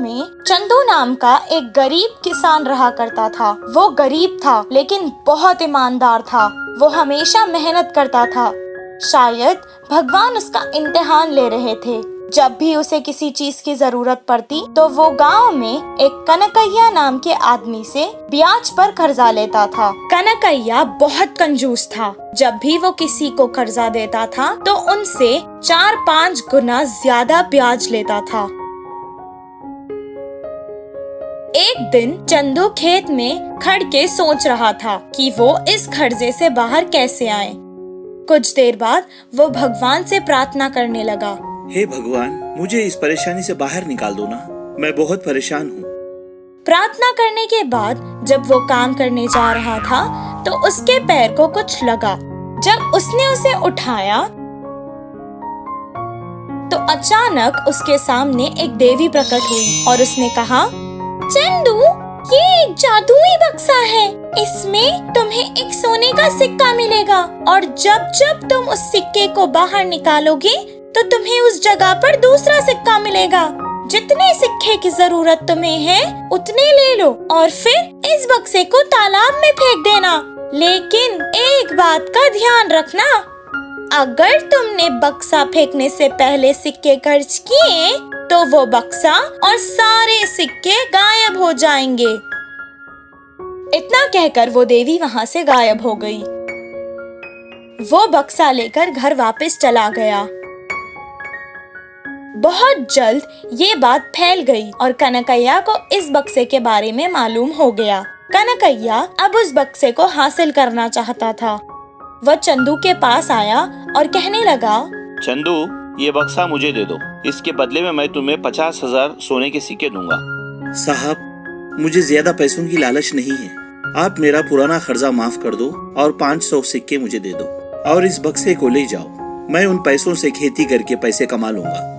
में चंदू नाम का एक गरीब किसान रहा करता था। वो गरीब था लेकिन बहुत ईमानदार था। वो हमेशा मेहनत करता था। शायद भगवान उसका इम्तिहान ले रहे थे। जब भी उसे किसी चीज की जरूरत पड़ती तो वो गांव में एक कनकैया नाम के आदमी से ब्याज पर कर्जा लेता था। कनकैया बहुत कंजूस था। जब भी वो किसी को कर्जा देता था तो उनसे 4-5 गुना ज्यादा ब्याज लेता था। एक दिन चंदू खेत में खड़ के सोच रहा था कि वो इस कर्जे से बाहर कैसे आए। कुछ देर बाद वो भगवान से प्रार्थना करने लगा। हे भगवान, मुझे इस परेशानी से बाहर निकाल दो ना, मैं बहुत परेशान हूँ। प्रार्थना करने के बाद जब वो काम करने जा रहा था तो उसके पैर को कुछ लगा। जब उसने उसे उठाया तो अचानक उसके सामने एक देवी प्रकट हुई और उसने कहा, चंदू, ये एक जादुई बक्सा है। इसमें तुम्हें एक सोने का सिक्का मिलेगा और जब जब तुम उस सिक्के को बाहर निकालोगे तो तुम्हें उस जगह पर दूसरा सिक्का मिलेगा। जितने सिक्के की जरूरत तुम्हें है उतने ले लो और फिर इस बक्से को तालाब में फेंक देना। लेकिन एक बात का ध्यान रखना, अगर तुमने बक्सा फेंकने से पहले सिक्के खर्च किए तो वो बक्सा और सारे सिक्के गायब हो जाएंगे। इतना कहकर वो देवी वहाँ से गायब हो गई। वो बक्सा लेकर घर वापस चला गया। बहुत जल्द ये बात फैल गई और कनकैया को इस बक्से के बारे में मालूम हो गया। कनकैया अब उस बक्से को हासिल करना चाहता था। वह चंदू के पास आया और कहने लगा, चंदू, ये बक्सा मुझे दे दो। इसके बदले में मैं तुम्हें 50,000 सोने के सिक्के दूंगा। साहब, मुझे ज्यादा पैसों की लालच नहीं है। आप मेरा पुराना कर्जा माफ कर दो और 500 सिक्के मुझे दे दो और इस बक्से को ले जाओ। मैं उन पैसों से खेती करके पैसे कमा लूंगा।